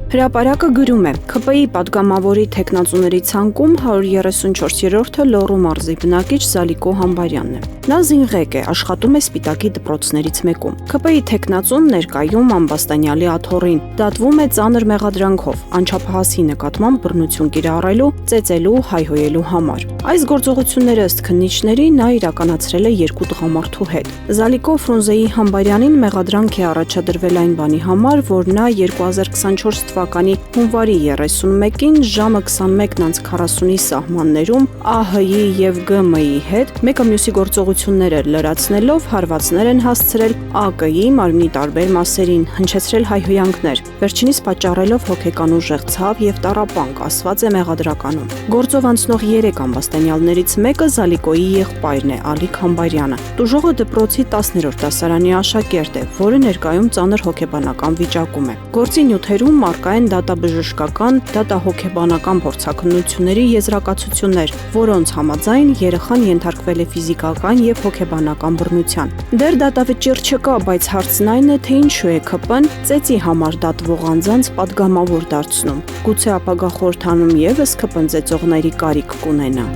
Հրապարակը գրում է. ՔՊԻ պատգամավորի թեկնածուների ցանկում 134-րդը Լոռու մարզի բնակիչ Զալիկո Համբարյանն է։ Նա զինղեկ է, աշխատում է Սպիտակի դպրոցներից մեկում։ ՔՊԻ թեկնածուն ներկայում ամբաստանյալի աթոռին դատվում է ծանր մեղադրանքով, անչափահասի նկատմամբ բռնություն կիրառելու, ծեծելու, հայհոյելու համար։ Այս գործողությունները ըստ քննիչների նա իրականացրել է 2 տղամարդու հետ։ Զալիկո Ֆրունզեի Համբարյանին մեղադրանք է առաջադրվել այն բանի համար, որ նա 2024 թվականի հունվարի 31-ին ժամը 21:40-ի սահմաններում ԱՀ-ի եւ ԳՄ-ի հետ մեկը մյուսի գործողությունները լրացնելով հարվածներ են հասցրել ԱԿ-ի մարմնի տարբեր մասերին, հնչեցրել հայհոյանքներ, վերջինիս պատճառելով հոգեկան ուժեղ ցավ եւ տառապանք, ասված է մեղադրականում։ Գործով անցնող 3 ամբաստանյալներից մեկը Զալիկոյի եղբայրն է, Ալիկ Համբարյանը։ Տուժողը դպրոցի 10-րդ դասարանի աշակերտ է, որը ներկայում ծանր հոգեբանական վիճակում է։ Գործի նյութերում մարկա են դատաբժշկական, դատահոգեբանական փորձաքննությունների եզրակացություններ, որոնց համաձայն երեխան ենթարկվել է ֆիզիկական եւ հոգեբանական բռնության։ Դեռ դատավճիռ չկա, բայց հարցն այն է, թե ինչու է ՔՊ-ն ծեծի համար դատվող անձանց պատգամավոր դարձնում։ Գուցե ապագա խորհրդանում եւս ՔՊ-ն ծեծողների կարիք կունենա։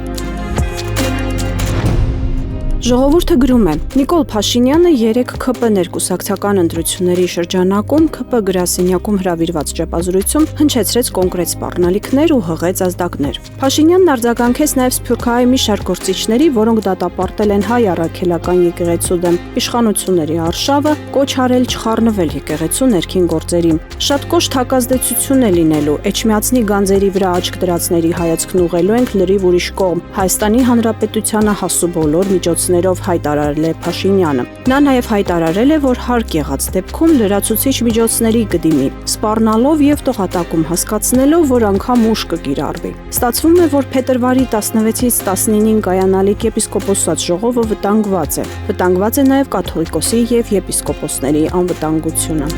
Ժողովուրդը գրում է. Նիկոլ Փաշինյանը 3 ՔՊ ներկուսակցական ընտրությունների շրջանակում ՔՊ գրասենյակում հրավիրված ճեպազրույցում հնչեցրեց կոնկրետ սպառնալիքներ ու հղեց ազդակներ։ Փաշինյանն արձագանքեց նաև Սփյուռքահայ մի շարք գործիչների, որոնք դատապարտել են հայ առաքելական եկեղեցու դեմ իշխանությունների արշավը, կոչ արել չխառնվել եկեղեցու ներքին գործերին։ Շատ կոշտ հակազդեցություն է լինելու, Էջմիածնի գանձերի վրա աչք դրածների հայացքն ուղղելու ենք լրիվ ուրիշ կողմ։ Հայաստանի Հանրապետությանը հասու բոլոր միջոցներով հայտարարել է Փաշինյանը։ Նա նաև հայտարարել է, որ հարկ եղած դեպքում լրացուցիչ միջոցների կդիմի, սպառնալով եւ տողատակում հասկացնելով, որ անգամ ուժ կկիրառվի։ Ստացվում է, որ փետրվարի 16-ից 19-ին կայանալիք եպիսկոպոսած ժողովը վտանգված է։ Վտանգված է նաև կաթողիկոսի եւ եպիսկոպոսների անվտանգությունը։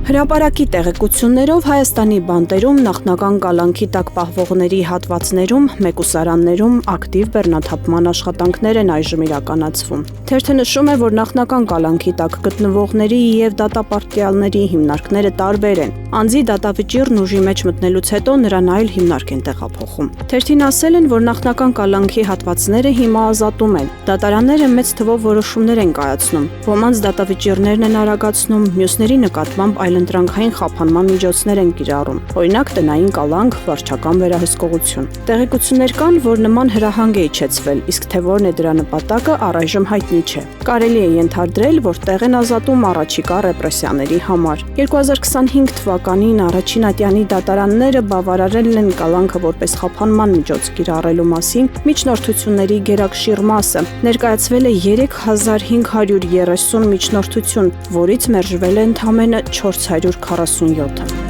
Հրապարակի տեղեկություններով Հայաստանի բանտերում նախնական կալանքի տակ պահվողների հատվածներում, մեկուսարաններում ակտիվ բեռնաթափման աշխատանքներ են այժմ իրականացվում։ Թերթը նշում է, որ նախնական կալանքի տակ գտնվողների եւ դատապարտյալների հիմնարկները տարբեր են։ Անձի դատավճիռն ուժի մեջ մտնելուց հետո նրան այլ հիմնարկ են տեղափոխում։ Թերթին ասել են, որ նախնական կալանքի հատվածները հիմա ազատում են։ Դատարանները մեծ թվով որոշումներ են կայացնում։ Ոմանց դատավճիռներն են արագացնում, մյուսների նկատմամբ այլընտրանքային խափանման միջոցներ են կիրառում, օրինակ տնային կալանք, վարչական վերահսկողություն։ Տեղեկություններ կան, որ նման հրահանգ է իջեցվել, իսկ թե որն է դրա նպատակը առայժմ հայտնի չէ։ Կարելի է ենթադրել, որ տեղ են ազատում առաջիկա ռեպրեսիաների համար։ 2025 թվականին առաջին ատյանի դատարանները բավարարել են կալանքը որպես խափանման միջոց կիրառելու մասին միջնորդությունների գերակշիռ մասը։ Ներկայացվել է 3530 միջնորդություն, որից մերժվել է ընդամենը 447-ը։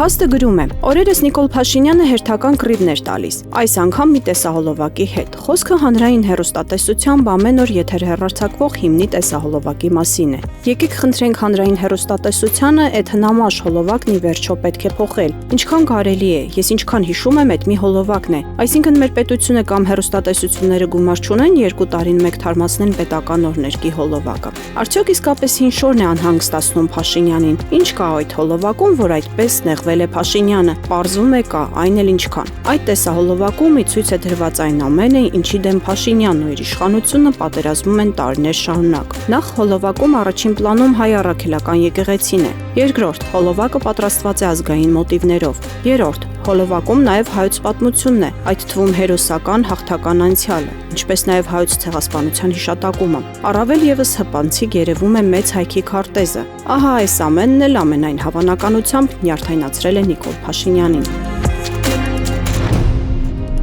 Փաստը գրում է. Օրերս Նիկոլ Փաշինյանը հերթական կռիվներ տալիս, այս անգամ մի տեսահոլովակի հետ։ Խոսքը հանրային հեռուստատեսությամբ ամեն օր եթեր հեռարձակվող հիմնի տեսահոլովակի մասին է։ Եկեք խնդրենք հանրային հեռուստատեսությանը այդ հնամաշ հոլովակն ի վերջո պետք է փոխել։ Ինչքան կարելի է, ես ինչքան հիշում եմ, այդ մի հոլովակն է։ Այսինքն մեր պետությունը կամ հեռուստատեսությունները գումար չունեն 2 տարին մեկ թարմացնեն պետական օրներկի հոլովակը։ Արդյոք իսկապես ինչ-որ է անհանգստացնում Փաշինյանին։ Ինչ կա այդ հոլովակում, որ այդպես նեղվել է Փաշինյանը, պարզվում է կա, այն էլ ինչքան։ Այդ տեսահոլովակում ի ցույց է դրված այն ամենը, ինչի դեմ Փաշինյանն ու իր իշխանությունը պատերազմում են տարիներ շարունակ։ Նախ հոլովակում առաջին պլանում հայ առաքելական եկեղեցին է։ Երկրորդ, հոլովակը պատրաստված է ազգային մոտիվներով։ Երրորդ, հոլովակում նաև հայոց պատմությունն է, այդ թվում հերոսական հաղթական անցյալը, ինչպես նաև հայոց ցեղասպանության հիշատակումը։ Առավել եւս հպանցիկ երևում է մեծ հայքի քարտեզը։ Ահա այս ամենն էլ ամենայն հավանականությամբ նյարդայնացրել է Նիկոլ Փաշինյանին։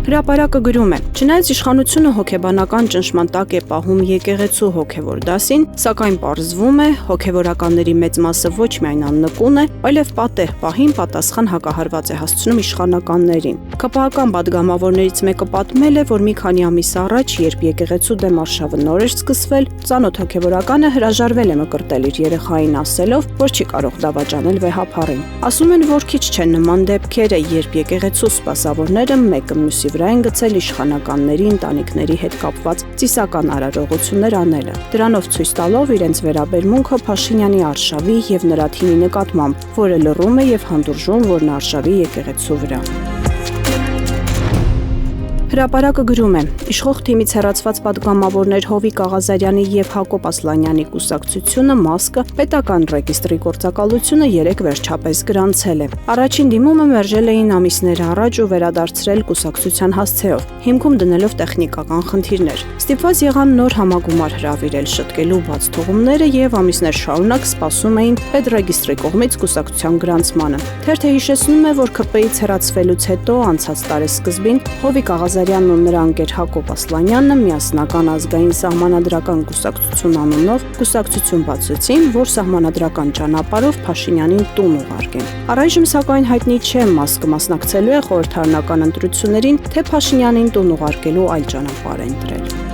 Հրապարակը գրում է. Չնայած իշխանությունը հոգեբանական ճնշման տակ է պահում եկեղեցու հոգևոր դասին, սակայն պարզվում է, հոգևորականների մեծ մասը ոչ միայն աննկուն է, այլև պատեհ պահին պատասխան հակահարված է հասցնում իշխանականներին։ ԿՊՀ-ական պատգամավորներից մեկը պատմել է, որ մի քանի ամիս առաջ, երբ եկեղեցու դեմ արշավը նոր էր սկսվել, ծանոթ հոգևորականը հրաժարվել է մկրտել իր երեխային ասելով, որ չի կարող դավաճանել վեհափառին։ Ասում են, որ քիչ չեն նման դեպքերը, երբ եկեղեցու սպասավորները մեկը մյուսի վրա են գցել իշխանականների, ընտանիքների հետ կապված ծիսական արարողություններ անելը, դրանով ցույց տալով իրենց վերաբերմունքը Փաշինյանի արշավի եւ նրա թիմի նկատմամբ, որը լռում է եւ հանդուրժում որնարշավի եկեղեցու վրա։ Հրապարակը գրում է. իշխող թիմից հեռացված պատգամավորներ Հովիկ Աղազարյանի եւ Հակոբ Ասլանյանի կուսակցությունը ՄԱՍԿ-ը պետական ռեգիստրի գործակալությունը 3 վերջապես գրանցել է։ Առաջին դիմումը մերժել էին ամիսներ առաջ ու վերադարձրել կուսակցության հասցեով, հիմքում դնելով տեխնիկական խնդիրներ։ Ստիպված եղան նոր համագումար հրավիրել, շտկելու բաց թողումները եւ ամիսներ շարունակ սպասում էին պետռեգիստրի կողմից կուսակցության գրանցմանը։ Թերթը հիշեցնում է, որ ՔՊ-ից հեռացվելուց հետո անցած տարեսկզբին Հովիկ Աղազարյանն ու նրա ընկեր Հակոբ Ասլանյանը միասնական ազգային սահմանադրական կուսակցություն անունով կուսակցություն բացեցին, որ սահմանադրական ճանապարհով Փաշինյանին տուն ուղարկեն։ Առայժմ սակայն հայտնի չէ ՄԱՍԿ-ը մասնակցելու է խորհրդարանական ընտրություններին, թե Փաշինյանին տուն ուղարկելու այլ ճանապարհ է ընտրել։